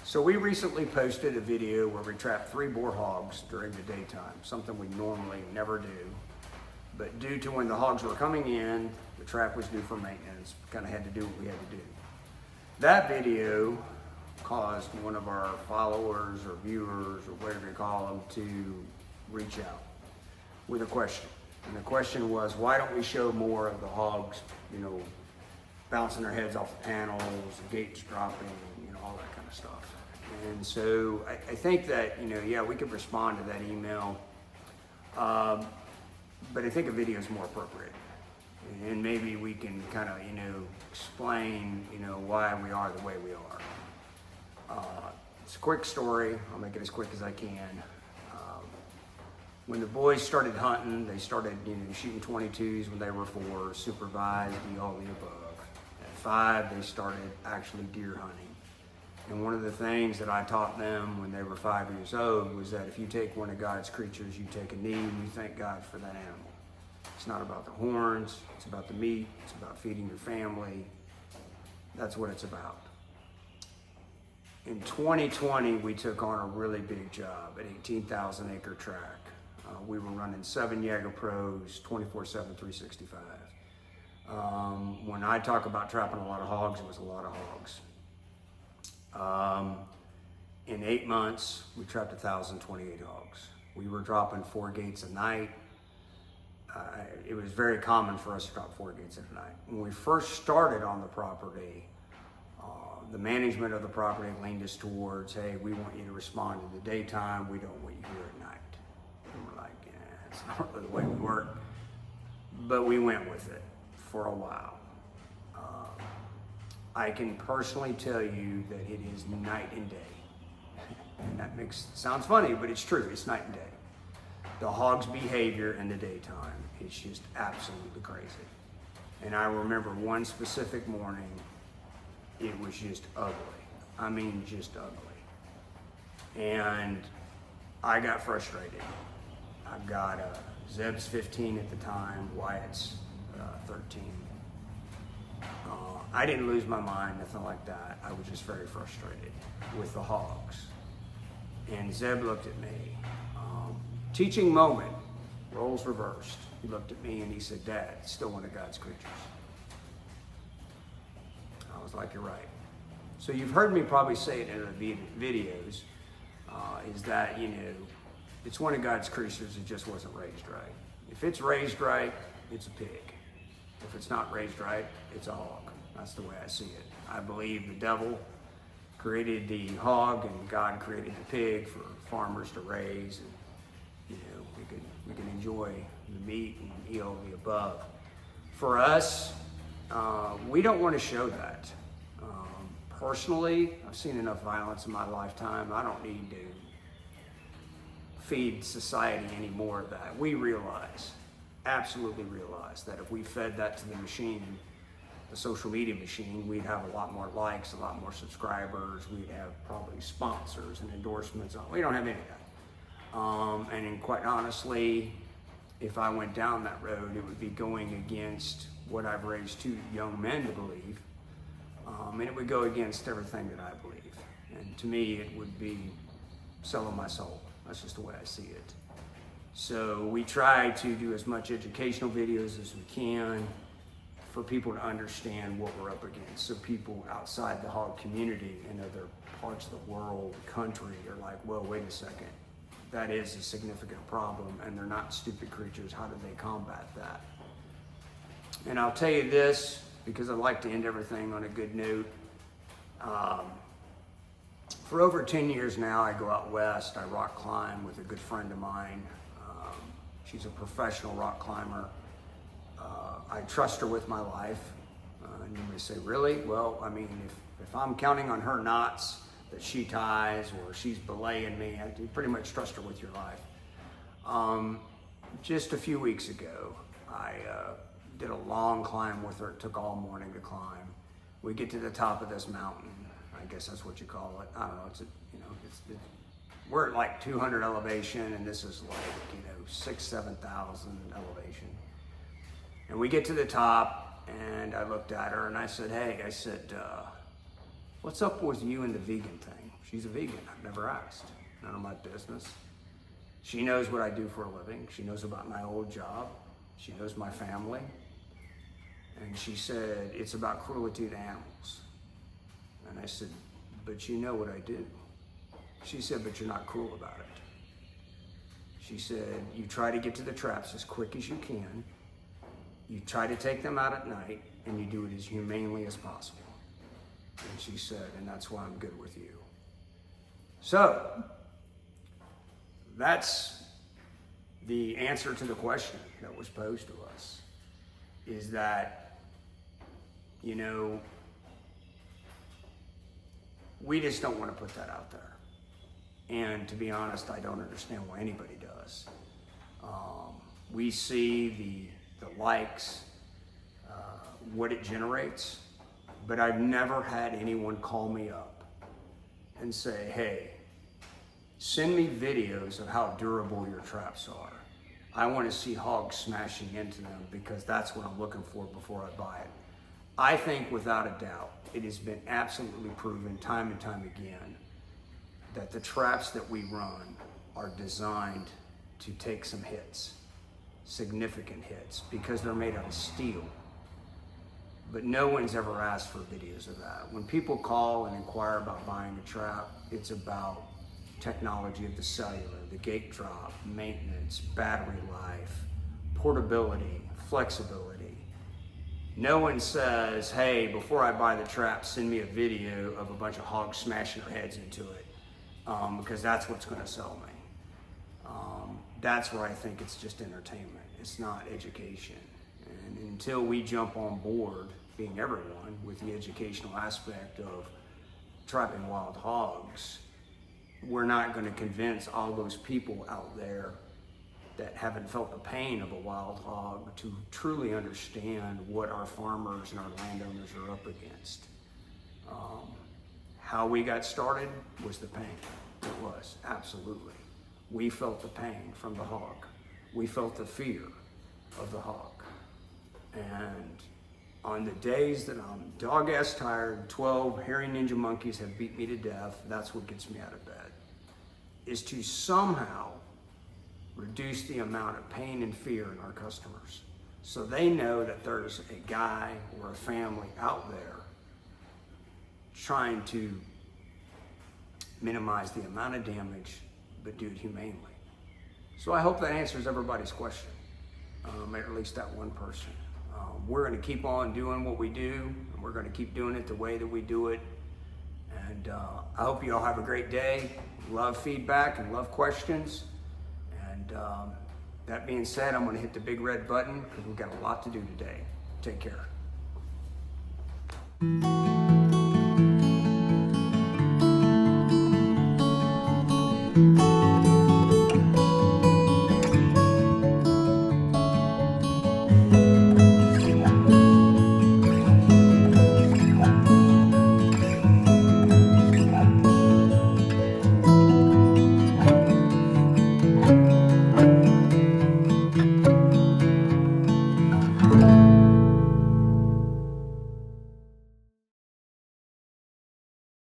So we recently posted a video where we trapped 3 boar hogs during the daytime, something we normally never do. But due to when the hogs were coming in, the trap was due for maintenance, kind of had to do what we had to do. That video caused one of our followers or viewers or whatever you call them to reach out with a question. And the question was, why don't we show more of the hogs, bouncing their heads off the panels, the gates dropping, all that kind of stuff. And so I think that, we could respond to that email, but I think a video is more appropriate. And maybe we can kind of, explain, why we are the way we are. It's a quick story. I'll make it as quick as I can. When the boys started hunting, they started, shooting 22s when they were 4, supervised, all the above. At 5, they started actually deer hunting. And one of the things that I taught them when they were 5 years old was that if you take one of God's creatures, you take a knee and you thank God for that animal. It's not about the horns, it's about the meat, it's about feeding your family. That's what it's about. In 2020, we took on a really big job, an 18,000 acre track. We were running 7 Jaeger Pros, 24/7, 365. When I talk about trapping a lot of hogs, it was a lot of hogs. In 8 months, we trapped 1,028 hogs. We were dropping 4 gates a night. It was very common for us to drop 4 gates at a night. When we first started on the property, the management of the property leaned us towards, hey, we want you to respond in the daytime, we don't want you here at night. And we're like, it's not really the way we work. But we went with it for a while. I can personally tell you that it is night and day. And that sounds funny, but it's true, it's night and day. The hog's behavior in the daytime is just absolutely crazy. And I remember one specific morning, it was just ugly. I mean, just ugly. And I got frustrated. I've got Zeb's 15 at the time, Wyatt's 13. I didn't lose my mind, nothing like that. I was just very frustrated with the hogs. And Zeb looked at me. Teaching moment, roles reversed. He looked at me and he said, Dad, it's still one of God's creatures. I was like, you're right. So you've heard me probably say it in the videos, is that, it's one of God's creatures, it just wasn't raised right. If it's raised right, it's a pig. If it's not raised right, it's a hog. That's the way I see it. I believe the devil created the hog and God created the pig for farmers to raise, and we can enjoy the meat and eat all the above. For us, we don't want to show that. Personally, I've seen enough violence in my lifetime. I don't need to feed society any more of that. We absolutely realize that if we fed that to the machine, the social media machine, we'd have a lot more likes, a lot more subscribers, we'd have probably sponsors and endorsements. We don't have any of that. And quite honestly, if I went down that road, it would be going against what I've raised 2 young men to believe. And it would go against everything that I believe. And to me, it would be selling my soul. That's just the way I see it. So we try to do as much educational videos as we can for people to understand what we're up against. So people outside the hog community in other parts of the world, country, are like, well, wait a second. That is a significant problem, and they're not stupid creatures. How do they combat that? And I'll tell you this, because I like to end everything on a good note. For over 10 years now, I go out west. I rock climb with a good friend of mine. She's a professional rock climber. I trust her with my life. And you may say, really? Well, I mean, if I'm counting on her knots that she ties, or she's belaying me, I do pretty much trust her with your life. Just a few weeks ago, I did a long climb with her. It took all morning to climb. We get to the top of this mountain. I guess that's what you call it. I don't know. We're at like 200 elevation, and this is like 6,000, 7,000 elevation. And we get to the top, and I looked at her and I said, hey, what's up with you and the vegan thing? She's a vegan. I've never asked. None of my business. She knows what I do for a living. She knows about my old job. She knows my family. And she said, it's about cruelty to animals. And I said, but you know what I do. She said, but you're not cruel about it. She said, you try to get to the traps as quick as you can. You try to take them out at night, and you do it as humanely as possible. And she said, and that's why I'm good with you. So, that's the answer to the question that was posed to us, is that, you know, we just don't want to put that out there. And to be honest, I don't understand why anybody does. We see the likes, what it generates, but I've never had anyone call me up and say, hey, send me videos of how durable your traps are. I want to see hogs smashing into them because that's what I'm looking for before I buy it. I think without a doubt, it has been absolutely proven time and time again that the traps that we run are designed to take some hits, significant hits, because they're made out of steel. But no one's ever asked for videos of that. When people call and inquire about buying a trap, it's about technology of the cellular, the gate drop, maintenance, battery life, portability, flexibility. No one says, hey, before I buy the trap, send me a video of a bunch of hogs smashing their heads into it, because that's what's going to sell me. That's where I think it's just entertainment. It's not education. And until we jump on board, being everyone, with the educational aspect of trapping wild hogs, we're not going to convince all those people out there that haven't felt the pain of a wild hog to truly understand what our farmers and our landowners are up against. How we got started was the pain. It was, absolutely. We felt the pain from the hog. We felt the fear of the hog. And on the days that I'm dog-ass tired, 12 hairy ninja monkeys have beat me to death, that's what gets me out of bed, is to somehow reduce the amount of pain and fear in our customers. So they know that there's a guy or a family out there trying to minimize the amount of damage, but do it humanely. So I hope that answers everybody's question, at least that one person. We're going to keep on doing what we do, and we're going to keep doing it the way that we do it. And I hope you all have a great day. Love feedback and love questions. And that being said, I'm going to hit the big red button because we've got a lot to do today. Take care.